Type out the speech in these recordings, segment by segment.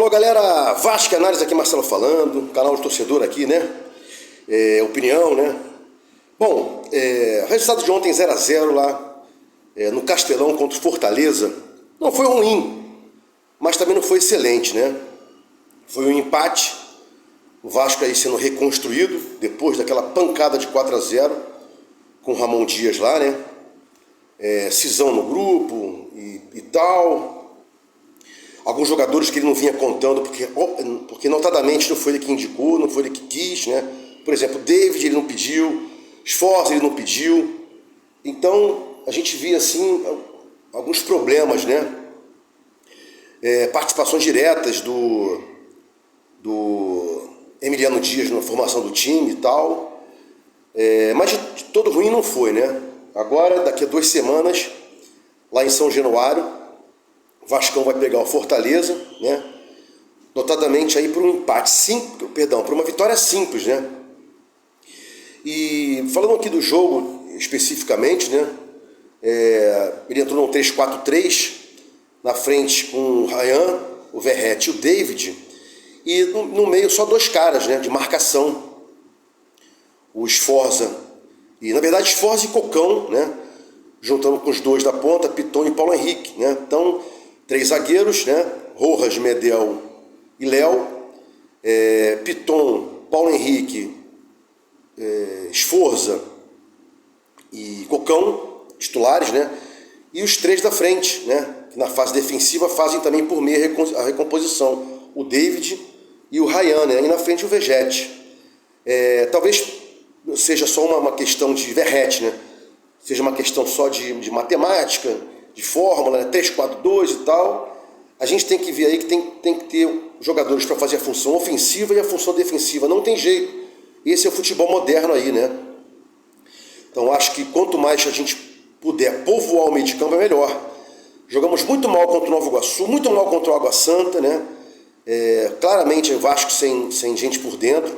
Alô galera, Vasco Análise aqui, Marcelo falando, canal de torcedor aqui, né? Opinião, né? Bom, resultado de ontem 0 a 0 lá no Castelão contra o Fortaleza. Não foi ruim, mas também não foi excelente, né? Foi um empate, o Vasco aí sendo reconstruído depois daquela pancada de 4 a 0 com o Ramon Dias lá, né? Cisão no grupo e tal. Alguns jogadores que ele não vinha contando, porque notadamente não foi ele que indicou, não foi ele que quis, né? Por exemplo, David ele não pediu, Sforza ele não pediu. Então a gente via assim alguns problemas, né? Participações diretas do Emiliano Dias na formação do time e tal. Mas de todo ruim não foi, né? Agora, daqui a 2 semanas, lá em São Januário, o Vascão vai pegar o Fortaleza, né? Notadamente aí por um empate por uma vitória simples, né? E falando aqui do jogo especificamente, né? Ele entrou no 3-4-3, na frente com o Ryan, o Verratti e o David, e no meio só 2 caras, né? De marcação, o Sforza, e na verdade Sforza e Cocão, né? Juntando com os 2 da ponta, Piton e Paulo Henrique, né? Então 3 zagueiros, né? Rojas, Medel e Léo, Piton, Paulo Henrique, Sforza e Cocão, titulares, né? E os 3 da frente, né? Que na fase defensiva fazem também por meio a recomposição, o David e o Ryan, né? E na frente o Verratti. Talvez seja só uma questão de Verratti, né? Seja uma questão só de matemática, de fórmula, né? 3-4-2 e tal. A gente tem que ver aí que tem que ter jogadores para fazer a função ofensiva e a função defensiva. Não tem jeito. Esse é o futebol moderno aí, né? Então acho que quanto mais a gente puder povoar o meio de campo é melhor. Jogamos muito mal contra o Nova Iguaçu, muito mal contra o Água Santa, né? Claramente o Vasco sem gente por dentro.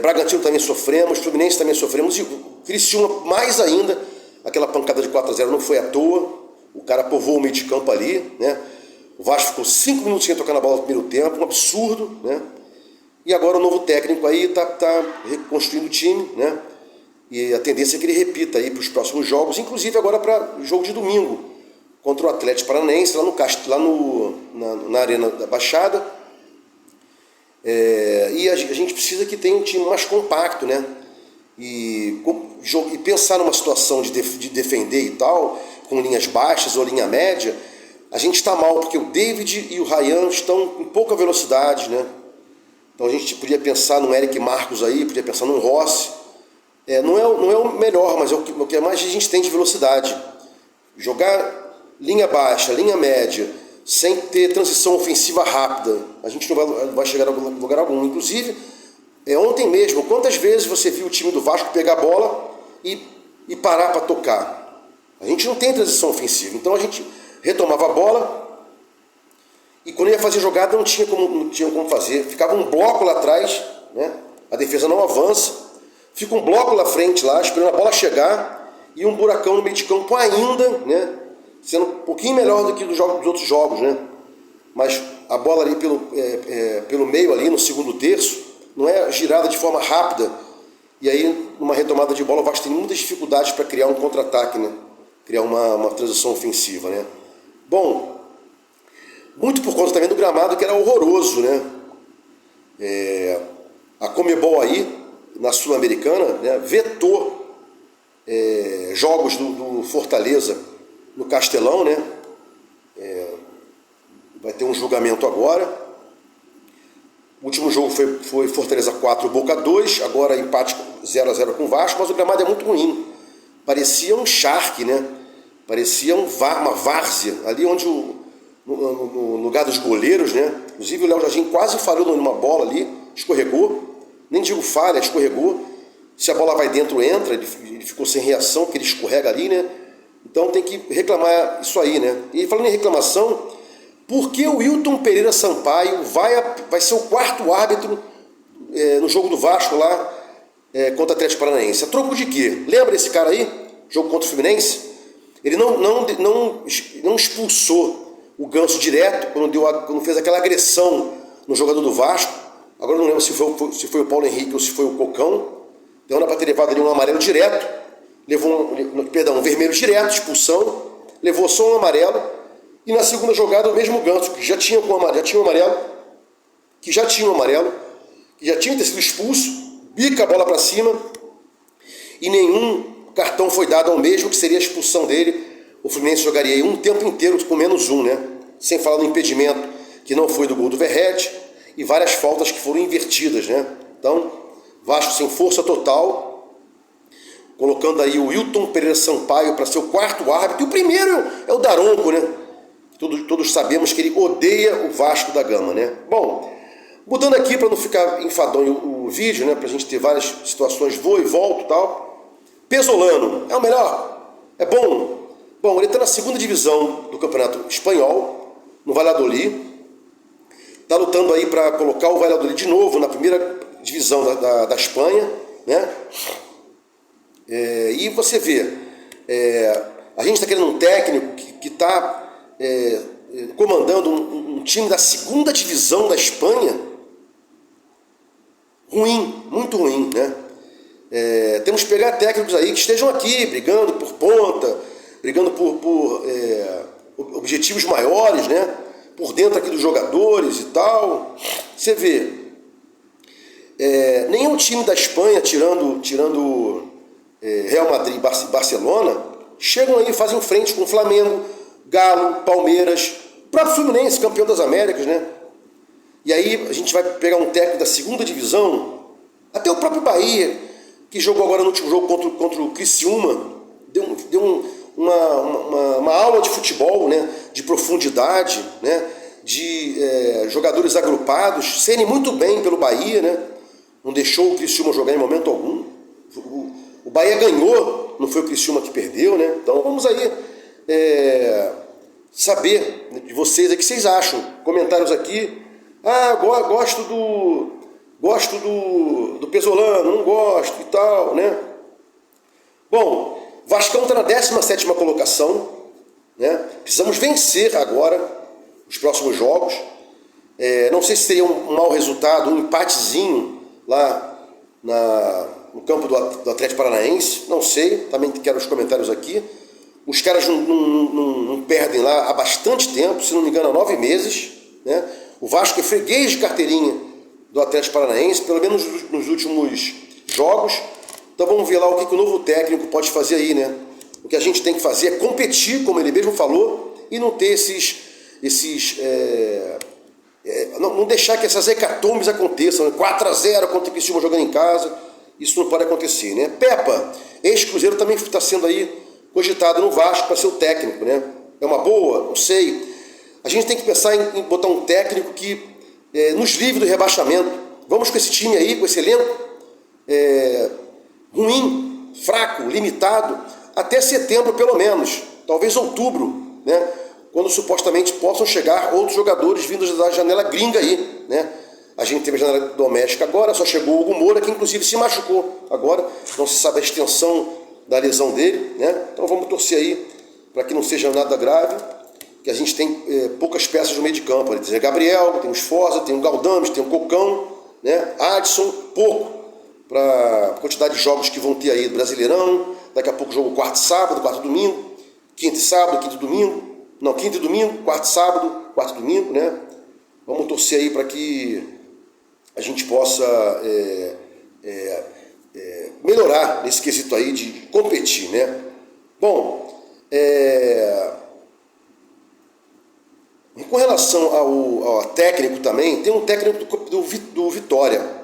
Bragantino também sofremos, Fluminense também sofremos, e o Criciúma mais ainda. Aquela pancada de 4 a 0 não foi à toa, o cara povoou o meio de campo ali, né? O Vasco ficou 5 minutos sem tocar na bola no primeiro tempo, um absurdo, né? E agora o novo técnico aí tá reconstruindo o time, né? E a tendência é que ele repita aí para os próximos jogos, inclusive agora para o jogo de domingo, contra o Atlético Paranaense, lá na Arena da Baixada. E a gente precisa que tenha um time mais compacto, né? E pensar numa situação de defender e tal, com linhas baixas ou linha média, a gente está mal, porque o David e o Ryan estão em pouca velocidade, né? Então a gente podia pensar no Eric Marcos aí, podia pensar no Rossi. Não é o melhor, mas é o que mais a gente tem de velocidade. Jogar linha baixa, linha média, sem ter transição ofensiva rápida, a gente não vai chegar a lugar algum. Inclusive, ontem mesmo, quantas vezes você viu o time do Vasco pegar a bola e parar para tocar? A gente não tem transição ofensiva, então a gente retomava a bola e quando ia fazer jogada não tinha como fazer. Ficava um bloco lá atrás, né? A defesa não avança, fica um bloco lá frente, lá, esperando a bola chegar e um buracão no meio de campo ainda, né? Sendo um pouquinho melhor do que dos outros jogos, né? Mas a bola ali pelo meio, ali no segundo terço, não é girada de forma rápida, e aí numa retomada de bola o Vasco tem muitas dificuldades para criar um contra-ataque, né? Criar uma transição ofensiva, né? Bom, muito por conta também do gramado, que era horroroso, né? A Conmebol aí, na Sul-Americana, né, vetou jogos do Fortaleza no Castelão, né? Vai ter um julgamento agora. O último jogo foi Fortaleza 4, Boca 2, agora empate 0 a 0 com o Vasco, mas o gramado é muito ruim. Parecia um charque, né? Parecia uma várzea, ali onde no lugar dos goleiros, né? Inclusive o Léo Jardim quase falhou numa bola ali, escorregou. Nem digo falha, escorregou. Se a bola vai dentro, entra, ele ficou sem reação, porque ele escorrega ali, né? Então tem que reclamar isso aí, né? E falando em reclamação, por que o Wilton Pereira Sampaio vai ser o 4º árbitro no jogo do Vasco lá contra o Atlético Paranaense? A troco de quê? Lembra esse cara aí? Jogo contra o Fluminense? Ele não expulsou o Ganso direto, quando fez aquela agressão no jogador do Vasco. Agora eu não lembro se foi o Paulo Henrique ou se foi o Cocão. Então era para ter levado ali um amarelo direto, levou um vermelho direto, expulsão, levou só um amarelo. E na segunda jogada o mesmo Ganso, que já tinha um amarelo, que já tinha sido expulso, bica a bola para cima e nenhum cartão foi dado ao mesmo, que seria a expulsão dele. O Fluminense jogaria aí um tempo inteiro com menos um, né? Sem falar no impedimento que não foi do gol do Verratti e várias faltas que foram invertidas, né? Então, Vasco sem força total, colocando aí o Wilton Pereira Sampaio para ser o quarto árbitro. E o primeiro é o Daronco, né? Todos sabemos que ele odeia o Vasco da Gama, né? Bom, mudando aqui para não ficar enfadonho o vídeo, né? Para a gente ter várias situações, vou e volto e tal. Pesolano, é o melhor? É bom? Bom, ele está na segunda divisão do Campeonato Espanhol, no Valladolid. Está lutando aí para colocar o Valladolid de novo na primeira divisão da Espanha, né? E você vê, a gente está querendo um técnico que está comandando um time da segunda divisão da Espanha. Ruim, muito ruim, né? Temos que pegar técnicos aí que estejam aqui brigando por ponta, brigando por objetivos maiores, né? Por dentro aqui dos jogadores e tal. Você vê, nenhum time da Espanha, tirando Real Madrid e Barcelona, chegam aí e fazem frente com o Flamengo, Galo, Palmeiras, o próprio Fluminense, campeão das Américas, né? E aí a gente vai pegar um técnico da segunda divisão, até o próprio Bahia, que jogou agora no último jogo contra o Criciúma, deu uma aula de futebol, né? De profundidade, né? De jogadores agrupados, serem muito bem pelo Bahia, né? Não deixou o Criciúma jogar em momento algum. O Bahia ganhou, não foi o Criciúma que perdeu, né? Então vamos aí saber de vocês o que vocês acham. Comentários aqui. Gosto do Pesolano, não gosto e tal, né? Bom, Vascão está na 17ª colocação, né? Precisamos vencer agora os próximos jogos. Não sei se seria um mau resultado, um empatezinho lá no campo do Atlético Paranaense, não sei, também quero os comentários aqui. Os caras não perdem lá há bastante tempo, se não me engano há 9 meses, né? O Vasco é freguês de carteirinha do Atlético Paranaense, pelo menos nos últimos jogos. Então vamos ver lá o que o novo técnico pode fazer aí, né? O que a gente tem que fazer é competir, como ele mesmo falou, e não ter não deixar que essas hecatombes aconteçam, né? 4-0 contra o Criciúma jogando em casa, isso não pode acontecer, né? Pepa, ex-Cruzeiro, também está sendo aí cogitado no Vasco para ser o técnico, né? É uma boa? Não sei. A gente tem que pensar em botar um técnico que nos livre do rebaixamento. Vamos com esse time aí, com esse elenco ruim, fraco, limitado, até setembro pelo menos, talvez outubro, né? Quando supostamente possam chegar outros jogadores vindos da janela gringa aí, né? A gente teve a janela doméstica agora, só chegou o Hugo Moura, que inclusive se machucou agora, não se sabe a extensão da lesão dele, né? Então vamos torcer aí para que não seja nada grave, que a gente tem poucas peças no meio de campo. Tem Gabriel, tem o Sforza, tem o Galdames, tem o Cocão, né? Adson, pouco para a quantidade de jogos que vão ter aí do Brasileirão. Daqui a pouco jogo quarto e sábado, quarto e domingo, quinto e sábado, quinto e domingo. Não, quinto e domingo, quarto e sábado, quarto e domingo, né? Vamos torcer aí para que a gente possa melhorar nesse quesito aí de competir, né? Bom, com relação ao técnico também, tem um técnico do Vitória,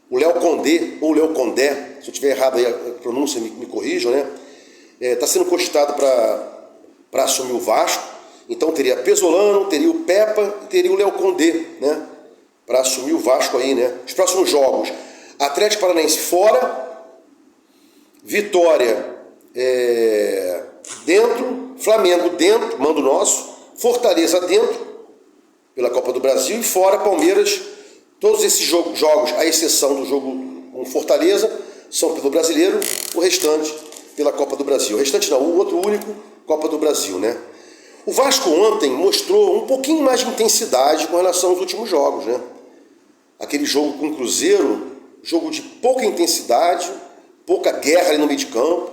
o Léo Condé, ou Léo Condé, se eu tiver errado aí a pronúncia, me corrijam, né? Está sendo cogitado para assumir o Vasco. Então teria Pesolano, teria o Pepa e teria o Léo Condé, né? Para assumir o Vasco aí, né? Os próximos jogos: Atlético Paranaense fora, Vitória dentro, Flamengo dentro, mando nosso, Fortaleza dentro, pela Copa do Brasil, e fora Palmeiras. Todos esses jogos, à exceção do jogo com Fortaleza, são pelo Brasileiro, o restante pela Copa do Brasil. O restante não, o outro único, Copa do Brasil, né? O Vasco ontem mostrou um pouquinho mais de intensidade com relação aos últimos jogos, né? Aquele jogo com o Cruzeiro, jogo de pouca intensidade, pouca guerra ali no meio de campo.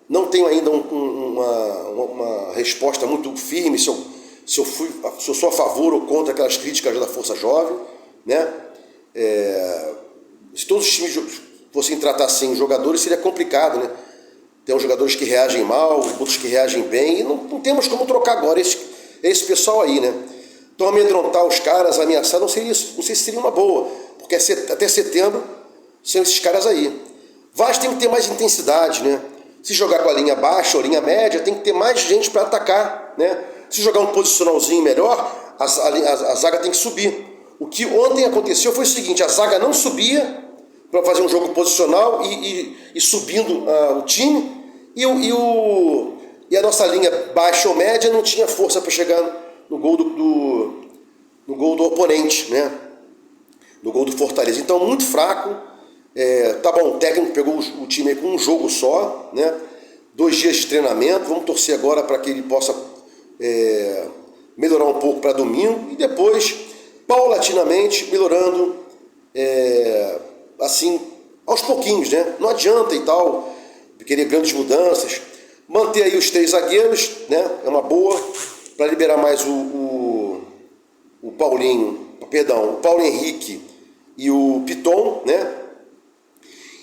Não tenho ainda uma resposta muito firme se eu sou a favor ou contra aquelas críticas da Força Jovem, né? Se todos os times fossem tratar assim os jogadores, seria complicado, né? Tem uns jogadores que reagem mal, outros que reagem bem, e não temos como trocar agora esse pessoal aí, né? Então amedrontar os caras, ameaçar, não sei se seria uma boa, porque até setembro são esses caras aí. Vasco tem que ter mais intensidade, né? Se jogar com a linha baixa ou linha média, tem que ter mais gente para atacar, né? Se jogar um posicionalzinho melhor, a zaga tem que subir. O que ontem aconteceu foi o seguinte: a zaga não subia para fazer um jogo posicional e subindo o time, e a nossa linha baixa ou média não tinha força para chegar no gol do oponente, né? No gol do Fortaleza. Então, muito fraco. Tá bom, o técnico pegou o time aí com um jogo só, né? 2 dias de treinamento. Vamos torcer agora para que ele possa melhorar um pouco para domingo e depois, paulatinamente, melhorando assim, aos pouquinhos, né? Não adianta e tal querer grandes mudanças. Manter aí os 3 zagueiros, né? É uma boa, para liberar mais o Paulo Henrique e o Piton, né?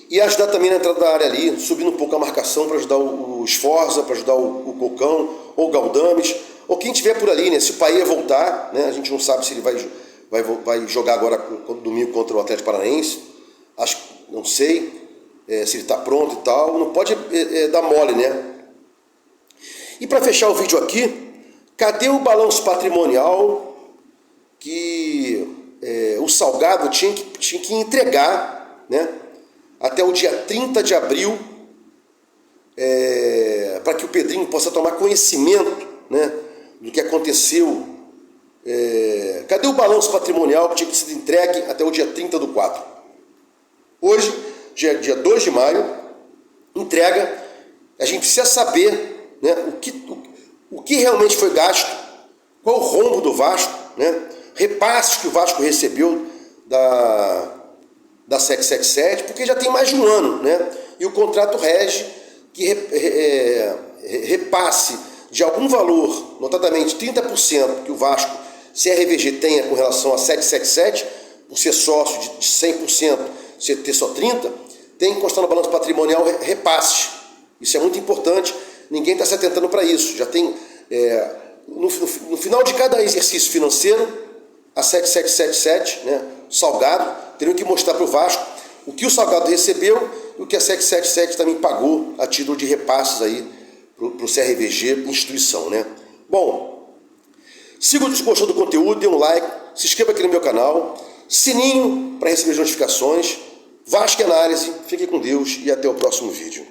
E ajudar também na entrada da área ali, subindo um pouco a marcação para ajudar o Sforza, para ajudar o Cocão, ou o Galdames, ou quem tiver por ali, né? Se o Paia voltar, né? A gente não sabe se ele vai jogar agora domingo contra o Atlético Paranaense. Acho que não sei se ele está pronto e tal. Não pode dar mole, né? E para fechar o vídeo aqui, cadê o balanço patrimonial que o Salgado tinha que entregar, né? Até o dia 30 de abril, para que o Pedrinho possa tomar conhecimento, né, do que aconteceu. Cadê o balanço patrimonial que tinha que ser entregue até o dia 30/4? Hoje, dia 2 de maio, entrega. A gente precisa saber, né, o que realmente foi gasto, qual o rombo do Vasco, né, repasses que o Vasco recebeu da 777, porque já tem mais de um ano, né? E o contrato rege que repasse de algum valor, notadamente 30% que o Vasco CRVG tenha com relação a 777, por ser sócio de 100%, você ter só 30%, tem que constar no balanço patrimonial repasse. Isso é muito importante, ninguém está se atentando para isso. Já tem, no final de cada exercício financeiro, a 7777, né, Salgado, teriam que mostrar para o Vasco o que o Salgado recebeu e o que a 777 também pagou a título de repasses aí para o CRVG instituição, né? Bom, siga o gostou do conteúdo, dê um like, se inscreva aqui no meu canal, sininho para receber as notificações. Vasco Análise, fique com Deus e até o próximo vídeo.